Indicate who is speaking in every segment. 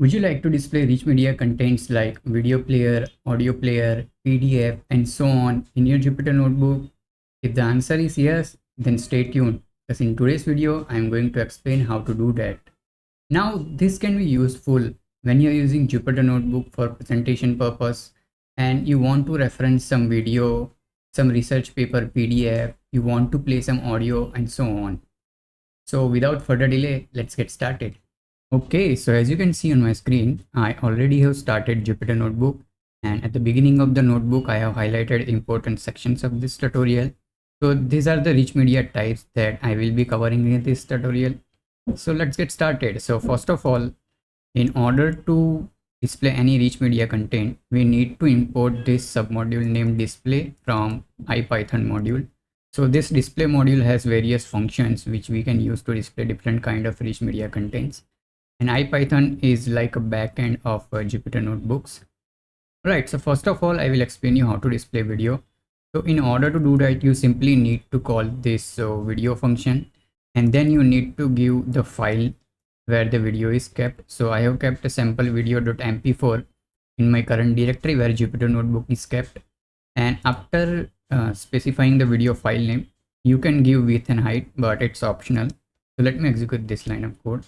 Speaker 1: Would you like to display rich media contents like video player, audio player, PDF, and so on in your Jupyter Notebook? If the answer is yes, then stay tuned because in today's video, I'm going to explain how to do that. Now, this can be useful when you're using Jupyter Notebook for presentation purpose and you want to reference some video, some research paper PDF, you want to play some audio and so on. So without further delay, let's get started. Okay, so as you can see on my screen, I already have started Jupyter Notebook, and at the beginning of the notebook, I have highlighted important sections of this tutorial. So these are the rich media types that I will be covering in this tutorial. So let's get started. So first of all, in order to display any rich media content, we need to import this submodule named display from IPython module. So this display module has various functions which we can use to display different kind of rich media contents. And IPython is like a backend of Jupyter Notebooks. Right, so first of all, I will explain you how to display video. So in order to do that, you simply need to call this video function, and then you need to give the file where the video is kept. So I have kept a sample video.mp4 in my current directory where Jupyter Notebook is kept. And after specifying the video file name, you can give width and height, but it's optional. So let me execute this line of code.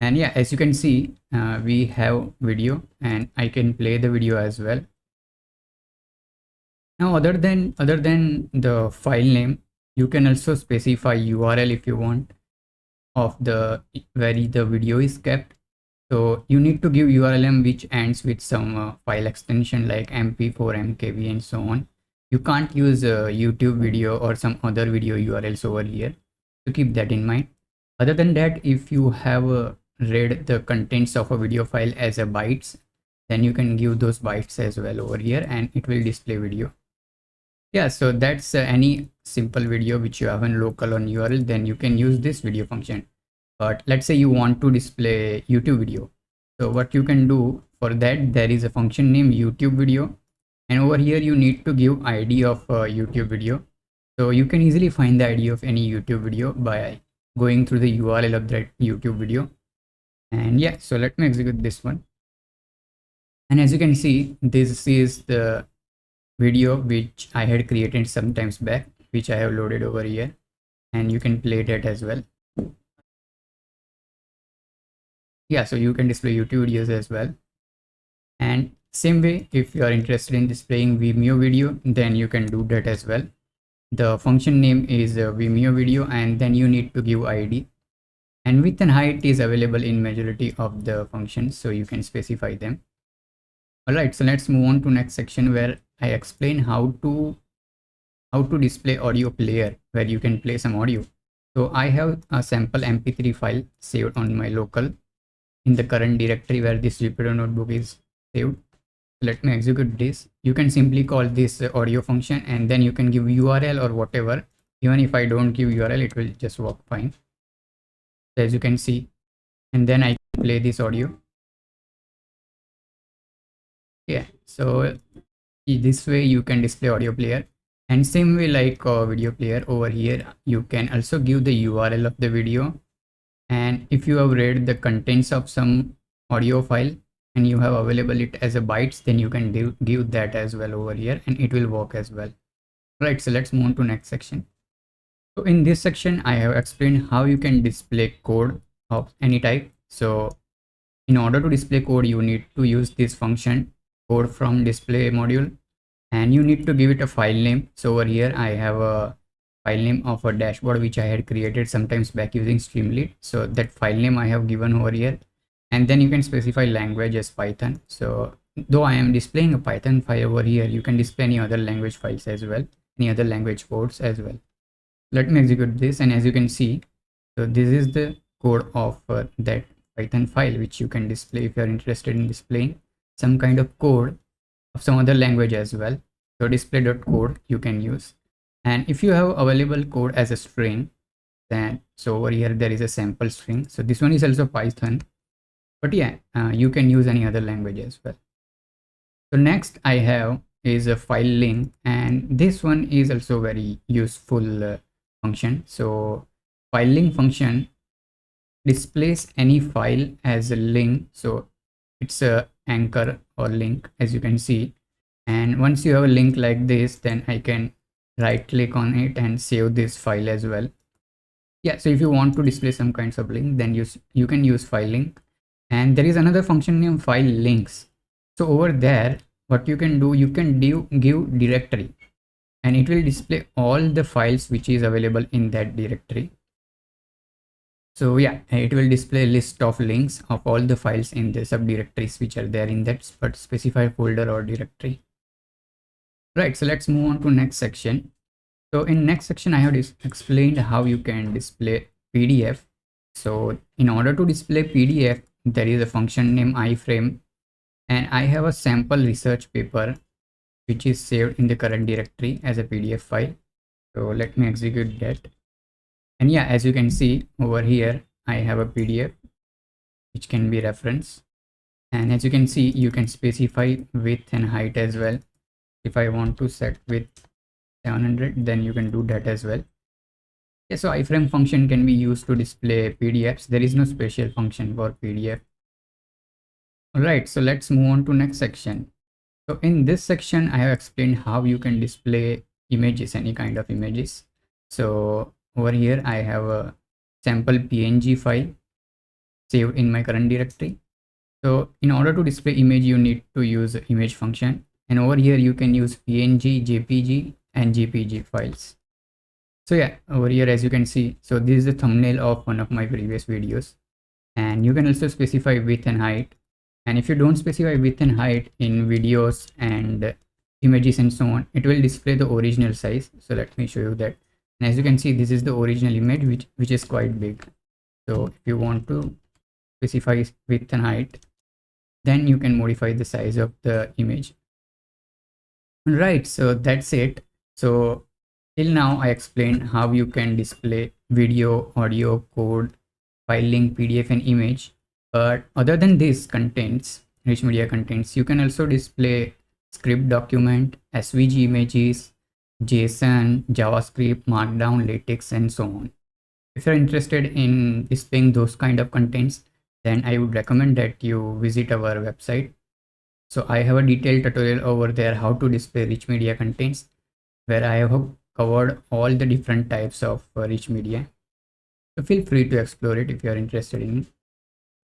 Speaker 1: And yeah, as you can see, we have video and I can play the video as well. Now, other than the file name, you can also specify URL if you want of the where the video is kept. So you need to give URL which ends with some file extension like MP4, MKV, and so on. You can't use a YouTube video or some other video URLs over here. So keep that in mind. Other than that, if you have read the contents of a video file as a bytes, then you can give those bytes as well over here and it will display video. Yeah, so that's any simple video which you have in local on URL, then you can use this video function. But let's say you want to display YouTube video. So what you can do for that, there is a function named YouTube video, and over here you need to give ID of YouTube video. So you can easily find the ID of any YouTube video by going through the URL of that YouTube video. And yeah, so let me execute this one. And as you can see, this is the video which I had created sometimes back, which I have loaded over here, and you can play that as well. Yeah, so you can display YouTube videos as well. And same way, if you are interested in displaying Vimeo video, then you can do that as well. The function name is Vimeo video, and then you need to give ID. And width and height is available in majority of the functions, so you can specify them. All right, so let's move on to next section where I explain how to display audio player where you can play some audio. So I have a sample mp3 file saved on my local in the current directory where this Jupyter Notebook is saved. Let me execute this. You can simply call this audio function and then you can give URL or whatever. Even if I don't give URL, it will just work fine. As you can see, and then I can play this audio. Yeah, so this way you can display audio player, and same way like video player over here, you can also give the URL of the video. And if you have read the contents of some audio file and you have available it as a bytes, then you can give that as well over here and it will work as well. Right, so let's move on to next section. So in this section, I have explained how you can display code of any type. So in order to display code, you need to use this function code from display module, and you need to give it a file name. So over here, I have a file name of a dashboard which I had created sometimes back using Streamlit. So that file name I have given over here, and then you can specify language as Python. So though I am displaying a Python file over here, you can display any other language files as well, any other language codes as well. Let me execute this, and as you can see, so this is the code of that Python file which you can display if you are interested in displaying some kind of code of some other language as well. So display.code you can use, and if you have available code as a string, then so over here there is a sample string. So this one is also Python, but yeah, you can use any other language as well. So next I have is a file link, and this one is also very useful function. So file link function displays any file as a link. So it's a anchor or link, as you can see. And once you have a link like this, then I can right click on it and save this file as well. Yeah, so if you want to display some kinds of link, then you can use file link. And there is another function named file links. So over there, what you can do, you can give directory, and it will display all the files which is available in that directory. So yeah, it will display a list of links of all the files in the subdirectories which are there in that specified folder or directory. Right, so let's move on to next section. So in next section, I have explained how you can display PDF. So in order to display PDF, there is a function named iframe, and I have a sample research paper which is saved in the current directory as a PDF file. So let me execute that. And yeah, as you can see over here, I have a PDF which can be referenced. And as you can see, you can specify width and height as well. If I want to set width 700, then you can do that as well. Yeah, so iframe function can be used to display PDFs. There is no special function for PDF. All right, so let's move on to next section. So in this section, I have explained how you can display images, any kind of images. So over here, I have a sample PNG file saved in my current directory. So in order to display image, you need to use the image function. And over here, you can use PNG, JPG, and JPG files. So yeah, over here, as you can see, so this is the thumbnail of one of my previous videos. And you can also specify width and height. And if you don't specify width and height in videos and images and so on, it will display the original size. So let me show you that. And as you can see, this is the original image, which is quite big. So if you want to specify width and height, then you can modify the size of the image. Right, so that's it. So till now I explained how you can display video, audio, code, file link, PDF, and image. But other than these contents, rich media contents, you can also display script document, SVG images, JSON, JavaScript, Markdown, LaTeX, and so on. If you're interested in displaying those kind of contents, then I would recommend that you visit our website. So I have a detailed tutorial over there how to display rich media contents, where I have covered all the different types of rich media. So feel free to explore it if you are interested in it.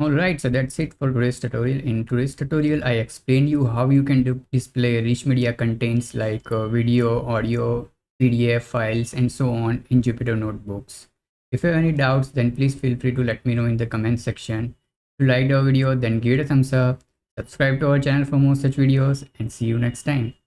Speaker 1: Alright, so that's it for today's tutorial. In today's tutorial, I explained you how you can display rich media contents like video, audio, PDF files, and so on in Jupyter Notebooks. If you have any doubts, then please feel free to let me know in the comment section. If you liked our video, then give it a thumbs up, subscribe to our channel for more such videos, and see you next time.